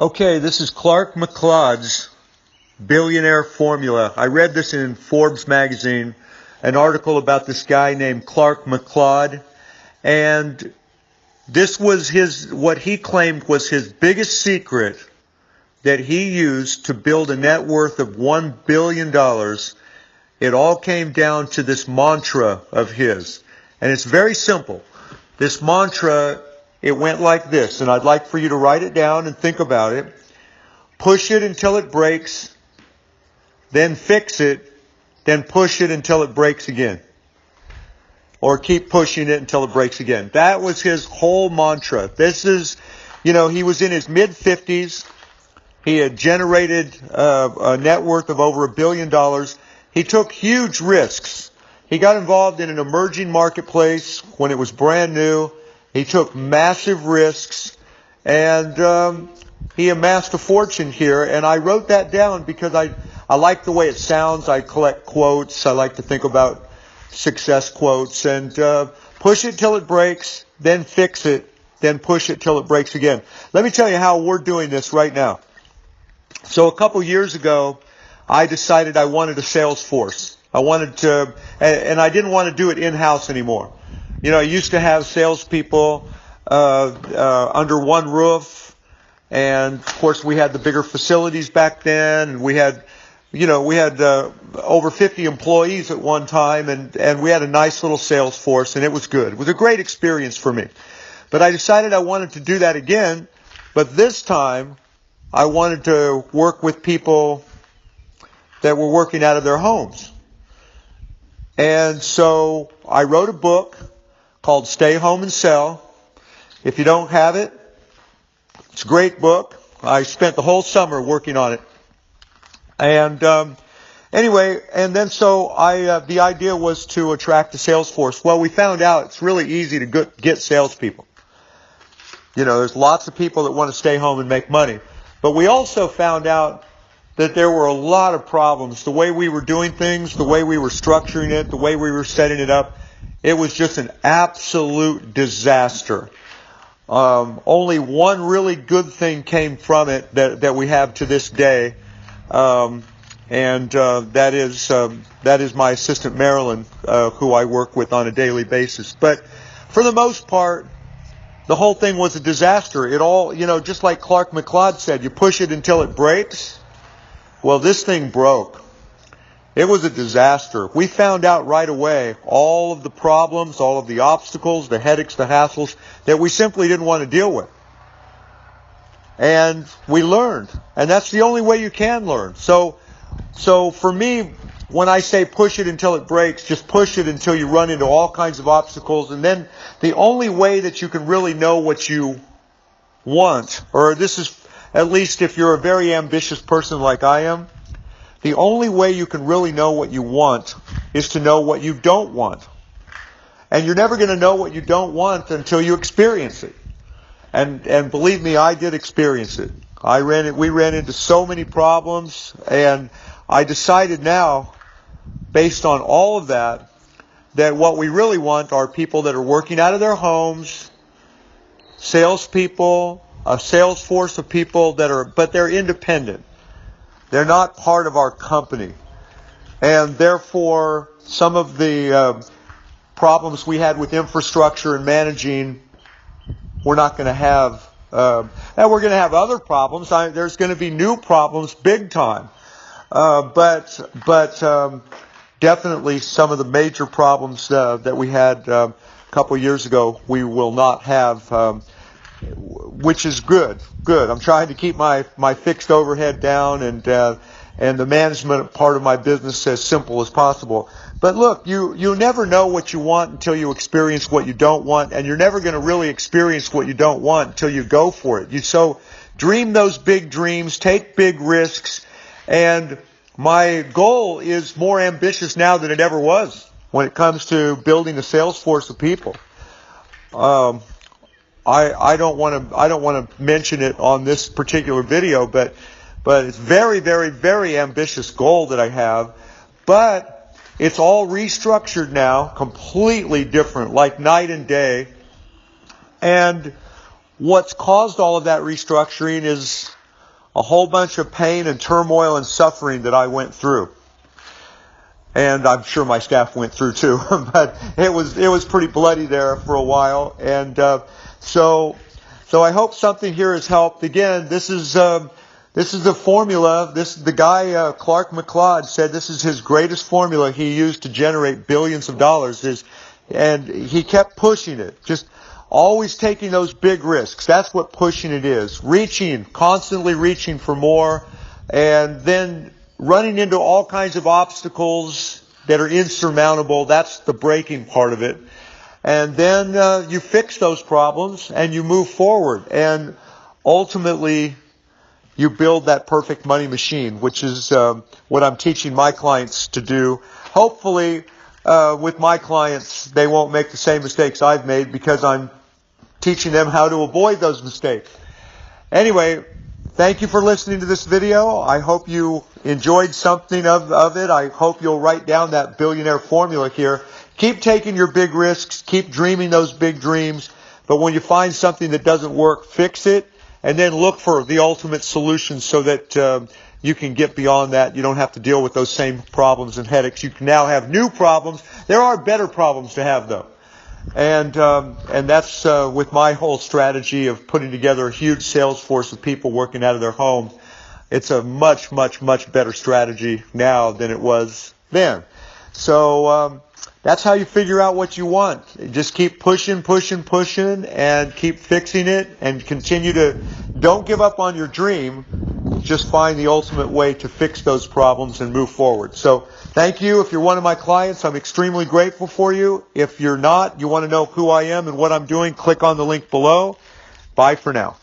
Okay, this is McLeod's Billionaire formula. I read this in Forbes magazine, an article about this guy named McLeod, and this was what he claimed was his biggest secret that he used to build a net worth of $1 billion. It all came down to this mantra of his. And it's very simple. This mantra, it went like this, and I'd like for you to write it down and think about it. Push it until it breaks, then fix it, then push it until it breaks again. Or keep pushing it until it breaks again. That was his whole mantra. This is, he was in his mid-50s. He had generated a net worth of over $1 billion. He took huge risks. He got involved in an emerging marketplace when it was brand new. He took massive risks, and he amassed a fortune here. And I wrote that down because I like the way it sounds. I collect quotes. I like to think about success quotes. And push it till it breaks, then fix it, then push it till it breaks again. Let me tell you how we're doing this right now. So a couple years ago, I decided I wanted a sales force. I wanted to, and I didn't want to do it in-house anymore. I used to have salespeople under one roof, and of course we had the bigger facilities back then, and we had over 50 employees at one time, and we had a nice little sales force, and it was good. It was a great experience for me. But I decided I wanted to do that again, but this time I wanted to work with people that were working out of their homes. And so I wrote a book called Stay Home and Sell. If you don't have it, it's a great book. I spent the whole summer working on it. And anyway, and then so the idea was to attract a sales force. Well, we found out it's really easy to get salespeople. There's lots of people that want to stay home and make money. But we also found out that there were a lot of problems. The way we were doing things, the way we were structuring it, the way we were setting it up, it was just an absolute disaster. Only one really good thing came from it that we have to this day, and that is my assistant Marilyn, who I work with on a daily basis. But for the most part, the whole thing was a disaster. It all, just like McLeod said, you push it until it breaks. Well, this thing broke. It was a disaster. We found out right away all of the problems, all of the obstacles, the headaches, the hassles that we simply didn't want to deal with. And we learned. And that's the only way you can learn. So for me, when I say push it until it breaks, just push it until you run into all kinds of obstacles. And then the only way that you can really know what you want, or this is at least if you're a very ambitious person like I am, the only way you can really know what you want is to know what you don't want. And you're never going to know what you don't want until you experience it. And believe me, I did experience it. We ran into so many problems, and I decided now, based on all of that what we really want are people that are working out of their homes, salespeople, a sales force of people but they're independent. They're not part of our company. And therefore, some of the problems we had with infrastructure and managing, we're not going to have. And we're going to have other problems. There's going to be new problems big time. But definitely some of the major problems that we had a couple years ago, we will not have, which is good. I'm trying to keep my fixed overhead down and the management part of my business as simple as possible. But look, you never know what you want until you experience what you don't want, and you're never going to really experience what you don't want until you go for it. So dream those big dreams, take big risks, and my goal is more ambitious now than it ever was when it comes to building a sales force of people. I don't want to mention it on this particular video, but it's very, very, very ambitious goal that I have. But it's all restructured now, completely different, like night and day. And what's caused all of that restructuring is a whole bunch of pain and turmoil and suffering that I went through. And I'm sure my staff went through too, but it was pretty bloody there for a while. And so I hope something here has helped. Again, this is the formula. The guy Clark McLeod said this is his greatest formula he used to generate billions of dollars. And he kept pushing it, just always taking those big risks. That's what pushing it is. Constantly reaching for more, and then running into all kinds of obstacles that are insurmountable. That's the breaking part of it. And then you fix those problems and you move forward. And ultimately, you build that perfect money machine, which is what I'm teaching my clients to do. Hopefully, with my clients, they won't make the same mistakes I've made because I'm teaching them how to avoid those mistakes. Anyway, thank you for listening to this video. I hope you enjoyed something of it. I hope you'll write down that billionaire formula here. Keep taking your big risks. Keep dreaming those big dreams. But when you find something that doesn't work, fix it. And then look for the ultimate solution so that you can get beyond that. You don't have to deal with those same problems and headaches. You can now have new problems. There are better problems to have, though. And that's with my whole strategy of putting together a huge sales force of people working out of their home. It's a much, much, much better strategy now than it was then. So that's how you figure out what you want. Just keep pushing, and keep fixing it, and don't give up on your dream. Just find the ultimate way to fix those problems and move forward. So thank you. If you're one of my clients, I'm extremely grateful for you. If you're not, you want to know who I am and what I'm doing, click on the link below. Bye for now.